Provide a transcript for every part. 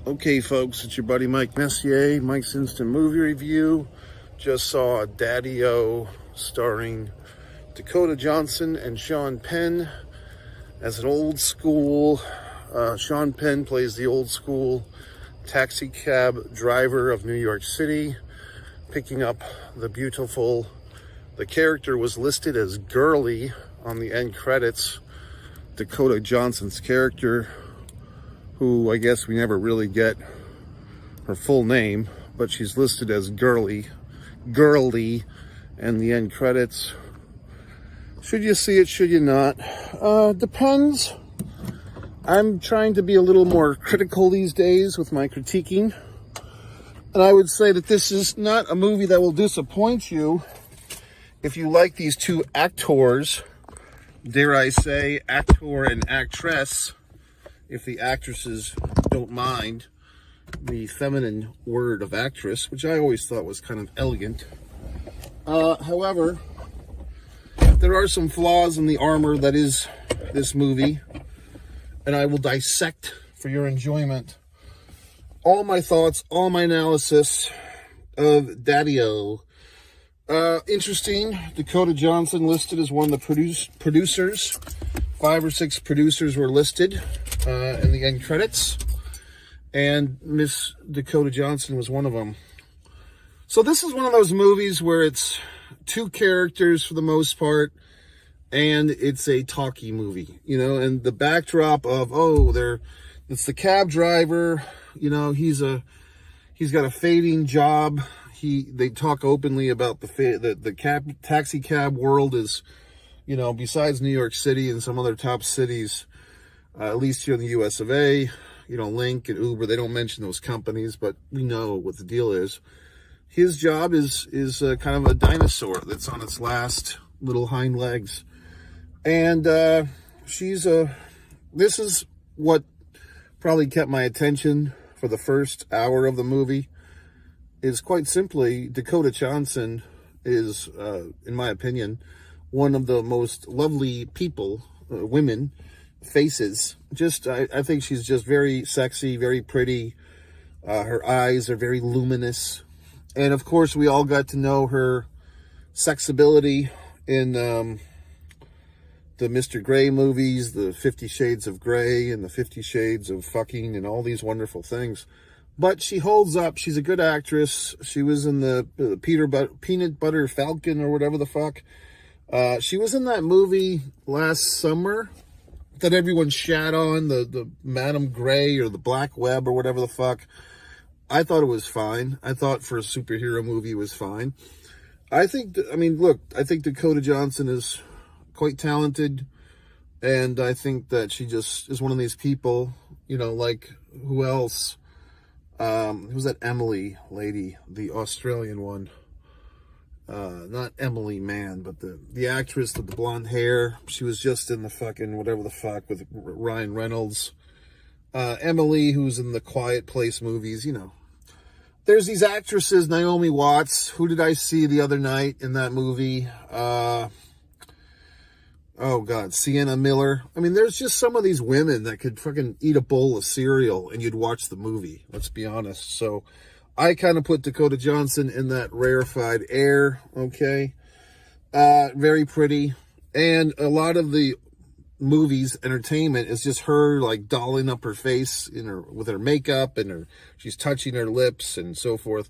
Okay, folks, it's your buddy Mike Messier, Mike's Instant Movie Review. Just saw DADDIO starring Dakota Johnson and Sean Penn as an old school. Sean Penn plays the old school taxi cab driver of New York City, picking up the beautiful. The character was listed as Girly on the end credits. Dakota Johnson's character, who I guess we never really get her full name, but she's listed as Girly, and the end credits. Should you see it, should you not? Depends. I'm trying to be a little more critical these days with my critiquing, and I would say that this is not a movie that will disappoint you if you like these two actors, dare I say, actor and actress, if the actresses don't mind the feminine word of actress, which I always thought was kind of elegant. However, there are some flaws in the armor that is this movie, and I will dissect for your enjoyment all my thoughts, all my analysis of DADDIO. Interesting, Dakota Johnson listed as one of the producers. 5 or 6 producers were listed in the end credits, and Miss Dakota Johnson was one of them. So this is one of those movies where it's 2 characters for the most part, and it's a talkie movie, you know, and the backdrop of, it's the cab driver, you know, he's got a fading job. They talk openly about the taxi cab world is, you know, besides New York City and some other top cities, at least here in the US of A, you know, Link and Uber, they don't mention those companies, but we know what the deal is. His job is kind of a dinosaur that's on its last little hind legs. And this is what probably kept my attention for the first hour of the movie, is quite simply, Dakota Johnson is, in my opinion, one of the most lovely people, women, faces. I think she's just very sexy, very pretty. Her eyes are very luminous. And of course, we all got to know her sexability in the Mr. Grey movies, the 50 Shades of Grey and the 50 Shades of Fucking and all these wonderful things. But she holds up. She's a good actress. She was in the Peanut Butter Falcon or whatever the fuck. She was in that movie last summer that everyone shat on, the Madam Grey or the Black Web or whatever the fuck. I thought it was fine. I thought for a superhero movie it was fine. I think Dakota Johnson is quite talented, and I think that she just is one of these people, you know, like, who else? Who's that Emily lady, the Australian one? Not Emily Mann, but the actress with the blonde hair. She was just in the fucking whatever the fuck with Ryan Reynolds. Emily, who's in the Quiet Place movies, you know. There's these actresses, Naomi Watts. Who did I see the other night in that movie? Oh God, Sienna Miller. I mean, there's just some of these women that could fucking eat a bowl of cereal and you'd watch the movie. Let's be honest. So I kind of put Dakota Johnson in that rarefied air, okay? Very pretty. And a lot of the movies, entertainment, is just her, like, dolling up her face with her makeup, and she's touching her lips and so forth.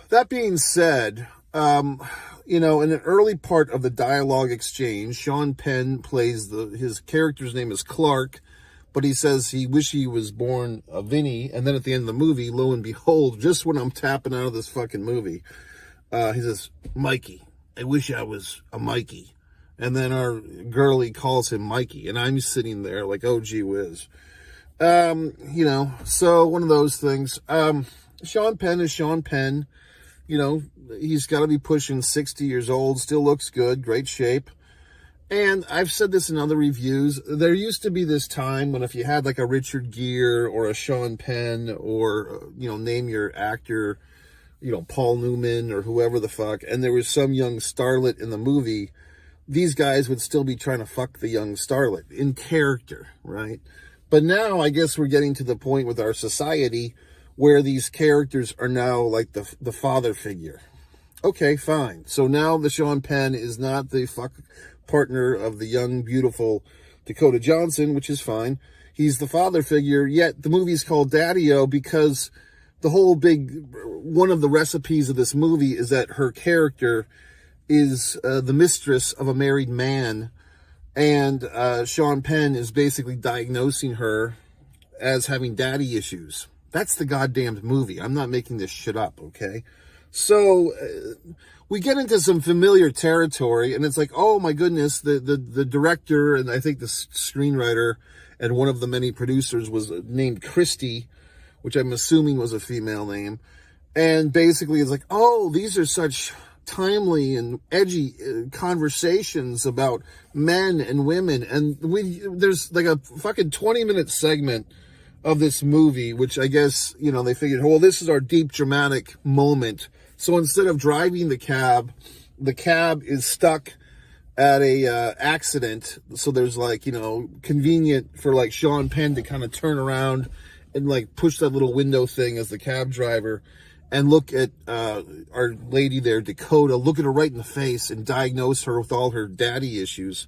That being said, you know, in an early part of the dialogue exchange, Sean Penn plays his character's name is Clark, but he says he wish he was born a Vinny, and then at the end of the movie, lo and behold, just when I'm tapping out of this fucking movie, he says, Mikey, I wish I was a Mikey. And then our girlie calls him Mikey, and I'm sitting there like, oh, gee whiz. You know, so one of those things. Sean Penn is Sean Penn. You know, he's got to be pushing 60 years old, still looks good, great shape. And I've said this in other reviews. There used to be this time when if you had like a Richard Gere or a Sean Penn or, you know, name your actor, you know, Paul Newman or whoever the fuck, and there was some young starlet in the movie, these guys would still be trying to fuck the young starlet in character, right? But now I guess we're getting to the point with our society where these characters are now like the father figure. Okay, fine. So now the Sean Penn is not the partner of the young, beautiful Dakota Johnson, which is fine. He's the father figure, yet the movie's called DADDIO because the whole one of the recipes of this movie is that her character is the mistress of a married man, and Sean Penn is basically diagnosing her as having daddy issues. That's the goddamned movie. I'm not making this shit up, okay? So we get into some familiar territory, and it's like, oh my goodness, the director and I think the screenwriter and one of the many producers was named Christy, which I'm assuming was a female name. And basically it's like, oh, these are such timely and edgy conversations about men and women. And there's like a fucking 20-minute segment of this movie, which I guess, they figured, well, this is our deep dramatic moment. So instead of driving the cab is stuck at a accident. So there's like, convenient for like Sean Penn to kind of turn around and like push that little window thing as the cab driver and look at our lady there, Dakota, look at her right in the face and diagnose her with all her daddy issues.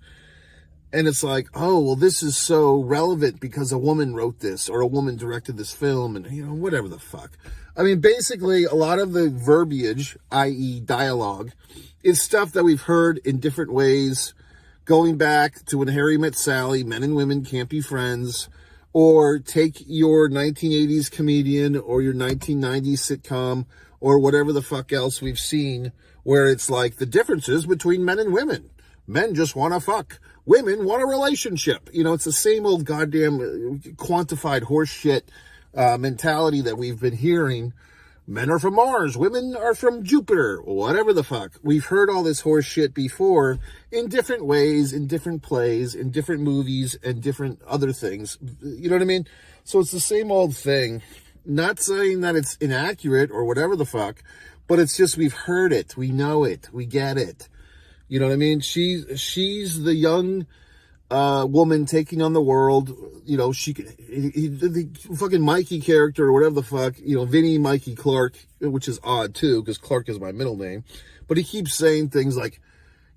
And it's like, oh, well, this is so relevant because a woman wrote this or a woman directed this film and, whatever the fuck. I mean, basically, a lot of the verbiage, i.e. dialogue, is stuff that we've heard in different ways, going back to When Harry Met Sally, Men and Women Can't Be Friends, or take your 1980s comedian or your 1990s sitcom or whatever the fuck else we've seen, where it's like the differences between men and women. Men just want to fuck. Women want a relationship. It's the same old goddamn quantified horse shit mentality that we've been hearing. Men are from Mars. Women are from Jupiter. Whatever the fuck. We've heard all this horse shit before in different ways, in different plays, in different movies, and different other things. You know what I mean? So it's the same old thing. Not saying that it's inaccurate or whatever the fuck, but it's just we've heard it. We know it. We get it. You know what I mean? She's the young woman taking on the world. The fucking Mikey character or whatever the fuck, Vinny Mikey Clark, which is odd too, because Clark is my middle name. But he keeps saying things like,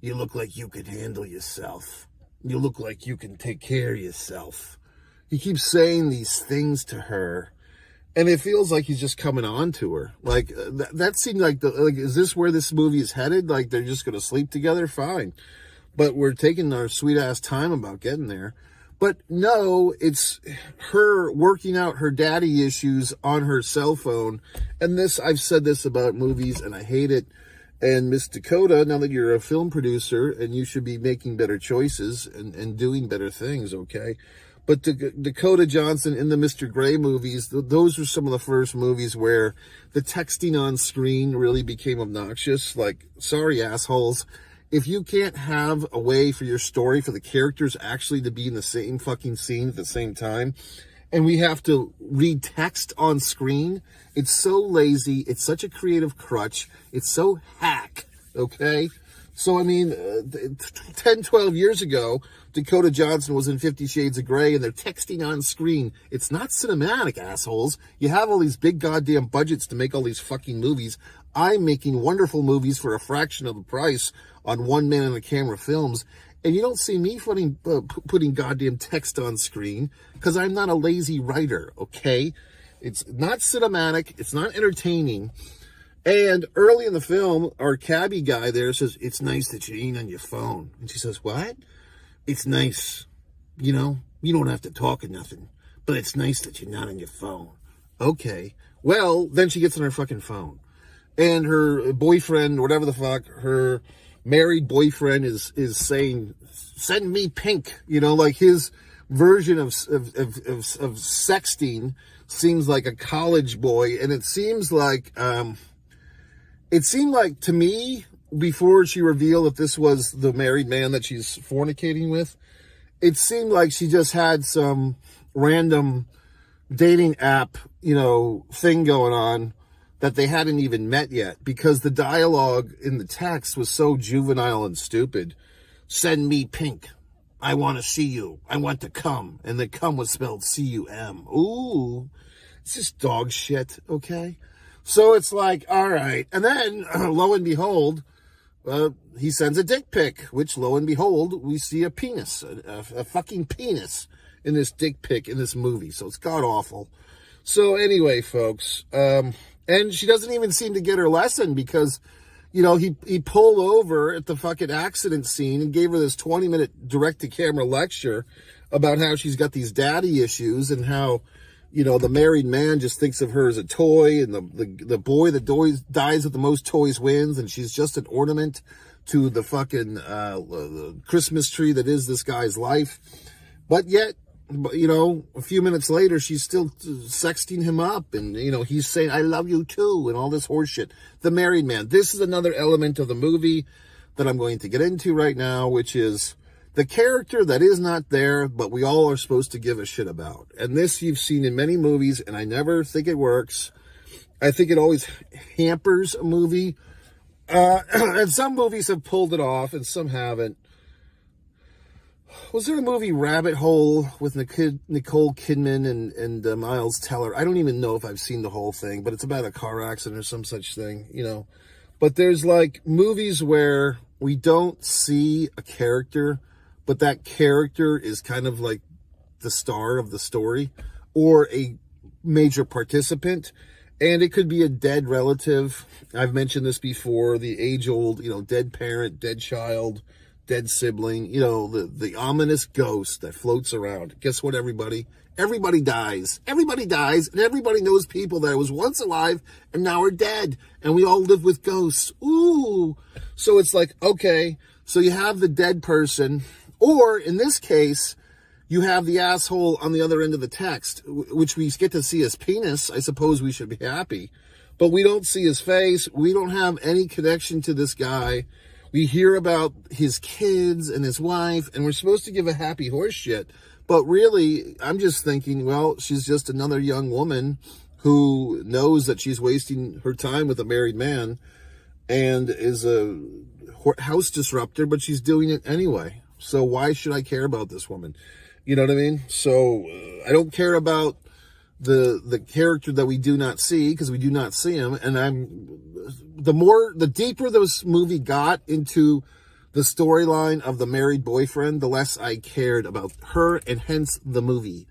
you look like you can handle yourself. You look like you can take care of yourself. He keeps saying these things to her. And it feels like he's just coming on to her. Like, that seemed like, is this where this movie is headed? Like, they're just going to sleep together? Fine. But we're taking our sweet-ass time about getting there. But no, it's her working out her daddy issues on her cell phone. And I've said this about movies, and I hate it. And Miss Dakota, now that you're a film producer, and you should be making better choices and doing better things, okay? But Dakota Johnson in the Mr. Gray movies, those were some of the first movies where the texting on screen really became obnoxious. Like, sorry, assholes. If you can't have a way for your story, for the characters actually to be in the same fucking scene at the same time, and we have to read text on screen, it's so lazy. It's such a creative crutch. It's so hack, okay? So, I mean, 10, 12 years ago, Dakota Johnson was in 50 Shades of Grey, and they're texting on screen. It's not cinematic, assholes. You have all these big goddamn budgets to make all these fucking movies. I'm making wonderful movies for a fraction of the price on one man and a camera films, and you don't see me putting goddamn text on screen because I'm not a lazy writer, okay? It's not cinematic. It's not entertaining. And early in the film, our cabbie guy there says, it's nice that you ain't on your phone. And she says, what? It's nice. You don't have to talk or nothing. But it's nice that you're not on your phone. Okay. Well, then she gets on her fucking phone. And her boyfriend, whatever the fuck, her married boyfriend is saying, send me pink. Like his version of sexting seems like a college boy. And it seems like... It seemed like to me, before she revealed that this was the married man that she's fornicating with, it seemed like she just had some random dating app, thing going on that they hadn't even met yet, because the dialogue in the text was so juvenile and stupid. Send me pink. I want to see you. I want to come. And the come was spelled C-U-M. Ooh, it's just dog shit, okay? So it's like, all right. And then, lo and behold, he sends a dick pic, which, lo and behold, we see a penis, a fucking penis in this dick pic in this movie. So it's god-awful. So anyway, folks, and she doesn't even seem to get her lesson because, you know, he pulled over at the fucking accident scene and gave her this 20-minute direct-to-camera lecture about how she's got these daddy issues and how, you know, the married man just thinks of her as a toy, and the boy that dies with the most toys wins, and she's just an ornament to the fucking Christmas tree that is this guy's life. But yet, you know, a few minutes later, she's still sexting him up, and, you know, he's saying, I love you too, and all this horseshit. The married man. This is another element of the movie that I'm going to get into right now, which is the character that is not there, but we all are supposed to give a shit about. And this you've seen in many movies, and I never think it works. I think it always hampers a movie. And some movies have pulled it off, and some haven't. Was there a movie Rabbit Hole with Nicole Kidman and Miles Teller? I don't even know if I've seen the whole thing, but it's about a car accident or some such thing, you know. But there's like movies where we don't see a character, but that character is kind of like the star of the story or a major participant. And it could be a dead relative. I've mentioned this before, the age-old, you know, dead parent, dead child, dead sibling, you know, the ominous ghost that floats around. Guess what, everybody? Everybody dies. Everybody dies, and everybody knows people that was once alive and now are dead. And we all live with ghosts. Ooh. So it's like, okay, so you have the dead person, or in this case, you have the asshole on the other end of the text, which we get to see his penis. I suppose we should be happy. But we don't see his face. We don't have any connection to this guy. We hear about his kids and his wife, and we're supposed to give a happy horse shit. But really, I'm just thinking, well, she's just another young woman who knows that she's wasting her time with a married man and is a house disruptor, but she's doing it anyway. So why should I care about this woman? You know what I mean? So I don't care about the character that we do not see, because we do not see him. And the deeper this movie got into the storyline of the married boyfriend, the less I cared about her, and hence the movie.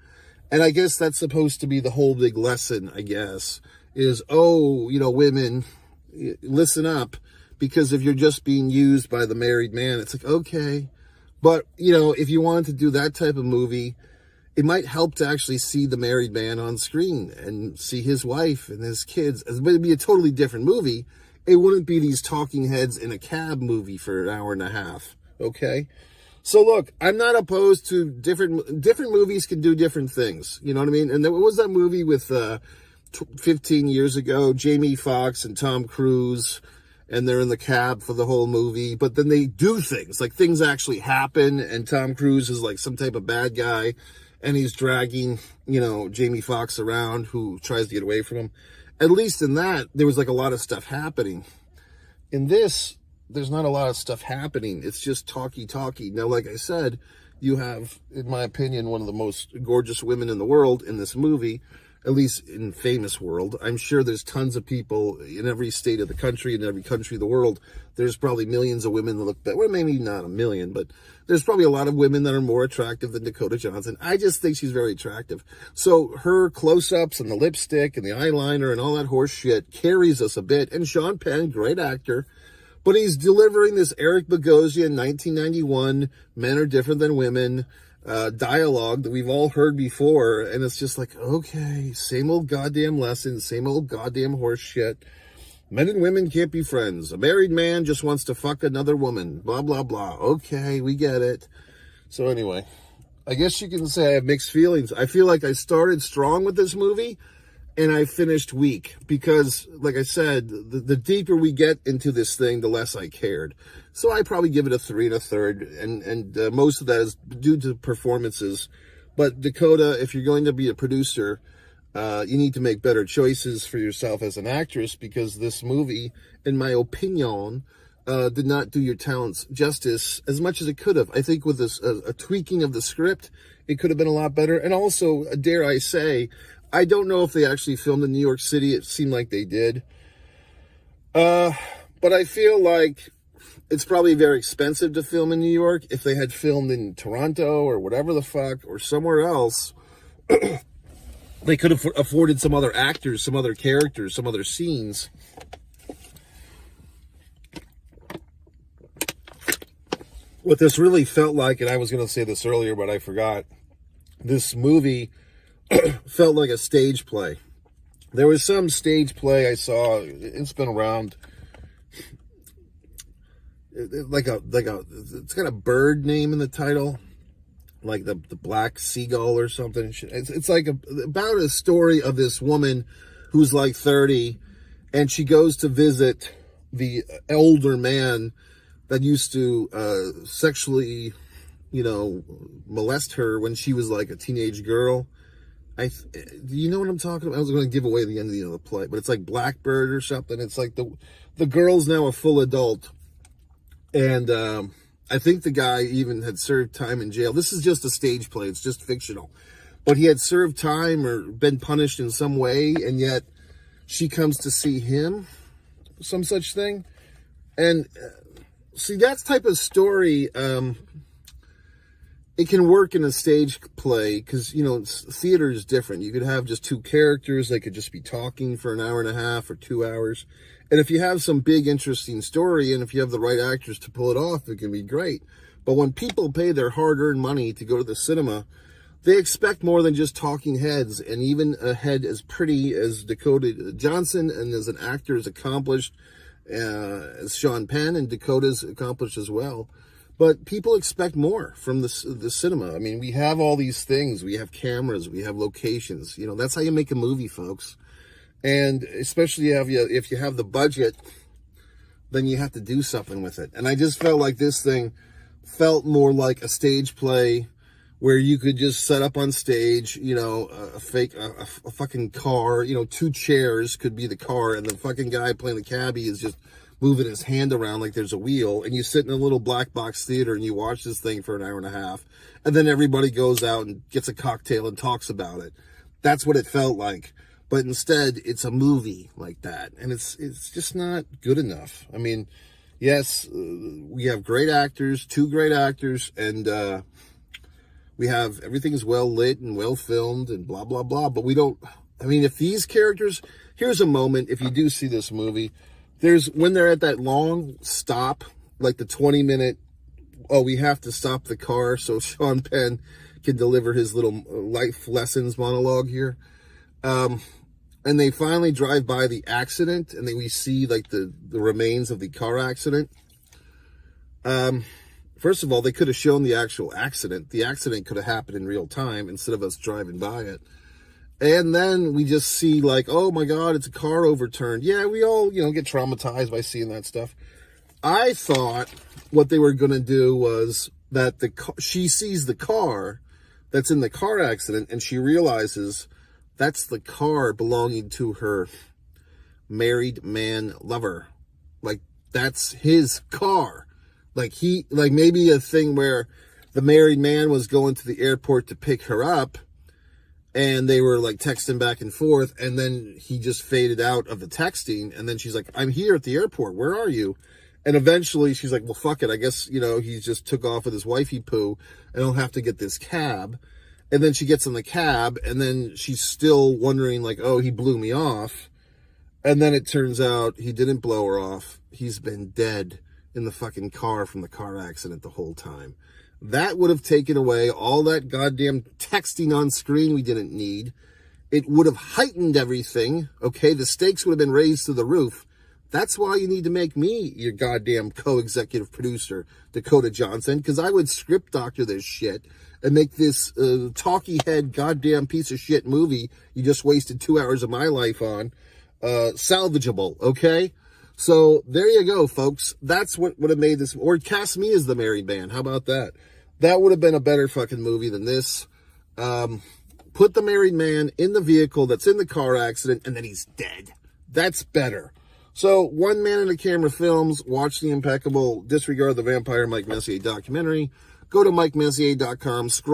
And I guess that's supposed to be the whole big lesson, I guess, is, oh, you know, women, listen up, because if you're just being used by the married man, it's like, okay. But, you know, if you wanted to do that type of movie, it might help to actually see the married man on screen and see his wife and his kids. But it'd be a totally different movie. It wouldn't be these talking heads in a cab movie for an hour and a half, okay? So look, I'm not opposed to different movies can do different things, you know what I mean? And there was that movie with 15 years ago, Jamie Foxx and Tom Cruise, and they're in the cab for the whole movie, but then they do things, like things actually happen, and Tom Cruise is like some type of bad guy, and he's dragging, you know, Jamie Foxx around, who tries to get away from him. At least in that, there was like a lot of stuff happening. In this, there's not a lot of stuff happening. It's just talky. Now, like I said, you have, in my opinion, one of the most gorgeous women in the world in this movie, at least in famous world. I'm sure there's tons of people in every state of the country, in every country of the world. There's probably millions of women that look better. Well, maybe not a million, but there's probably a lot of women that are more attractive than Dakota Johnson. I just think she's very attractive. So her close-ups and the lipstick and the eyeliner and all that horse shit carries us a bit. And Sean Penn, great actor, but he's delivering this Eric Bogosian 1991, men are different than women, dialogue that we've all heard before, and it's just like, okay, same old goddamn lesson, same old goddamn horse shit. Men and women can't be friends. A married man just wants to fuck another woman. Blah, blah, blah. Okay, we get it. So anyway, I guess you can say I have mixed feelings. I feel like I started strong with this movie, and I finished weak. Because, like I said, the deeper we get into this thing, the less I cared. So I probably give it a 3 1/3. And most of that is due to performances. But Dakota, if you're going to be a producer, you need to make better choices for yourself as an actress, because this movie, in my opinion, did not do your talents justice as much as it could have. I think with this a tweaking of the script, it could have been a lot better. And also, dare I say, I don't know if they actually filmed in New York City. It seemed like they did. But I feel like it's probably very expensive to film in New York. If they had filmed in Toronto or whatever the fuck, or somewhere else, they could have afforded some other actors, some other characters, some other scenes. What this really felt like, and I was going to say this earlier, but I forgot, this movie felt like a stage play. There was some stage play I saw, it's been around, it's got a bird name in the title, like the Black Seagull or something. It's like about a story of this woman who's like 30, and she goes to visit the older man that used to sexually, molest her when she was like a teenage girl. Do you know what I'm talking about? I was going to give away the end of the play, but it's like Blackbird or something. It's like the girl's now a full adult, and I think the guy even had served time in jail. This is just a stage play. It's just fictional, but he had served time or been punished in some way, and yet she comes to see him, some such thing. And see, that type of story, it can work in a stage play because, theater is different. You could have just two characters. They could just be talking for an hour and a half or 2 hours. And if you have some big, interesting story, and if you have the right actors to pull it off, it can be great. But when people pay their hard-earned money to go to the cinema, they expect more than just talking heads. And even a head as pretty as Dakota Johnson, and as an actor as accomplished as Sean Penn, and Dakota's accomplished as well. But people expect more from the cinema. I mean, we have all these things. We have cameras. We have locations. That's how you make a movie, folks. And especially if you have the budget, then you have to do something with it. And I just felt like this thing felt more like a stage play where you could just set up on stage, a fucking car, 2 chairs could be the car, and the fucking guy playing the cabbie is just moving his hand around like there's a wheel, and you sit in a little black box theater and you watch this thing for an hour and a half, and then everybody goes out and gets a cocktail and talks about it. That's what it felt like. But instead, it's a movie like that, and it's just not good enough. I mean, yes, we have great actors, 2 great actors, and we have everything is well lit and well filmed and blah, blah, blah, but we don't, if these characters, here's a moment, if you do see this movie, when they're at that long stop, like the 20-minute, we have to stop the car so Sean Penn can deliver his little life lessons monologue here. And they finally drive by the accident, and then we see like the remains of the car accident. First of all, they could have shown the actual accident. The accident could have happened in real time instead of us driving by it. And then we just see like, oh my God, it's a car overturned. Yeah, we all, get traumatized by seeing that stuff. I thought what they were going to do was that she sees the car that's in the car accident, and she realizes that's the car belonging to her married man lover. Like, that's his car. Like maybe a thing where the married man was going to the airport to pick her up, and they were like texting back and forth, and then he just faded out of the texting, and then she's like, I'm here at the airport, where are you? And eventually she's like, well, fuck it, I guess, he just took off with his wifey poo, and I'll have to get this cab. And then she gets in the cab, and then she's still wondering like, oh, he blew me off. And then it turns out he didn't blow her off. He's been dead in the fucking car from the car accident the whole time. That would have taken away all that goddamn texting on screen we didn't need. It would have heightened everything, okay? The stakes would have been raised to the roof. That's why you need to make me your goddamn co-executive producer, Dakota Johnson, because I would script doctor this shit and make this talky head goddamn piece of shit movie you just wasted 2 hours of my life on salvageable, okay? So there you go, folks. That's what would have made this, or cast me as the married man. How about that? That would have been a better fucking movie than this. Put the married man in the vehicle that's in the car accident, and then he's dead. That's better. So, One Man in the Camera Films, watch the impeccable Disregard the Vampire Mike Messier documentary. Go to MikeMessier.com, scroll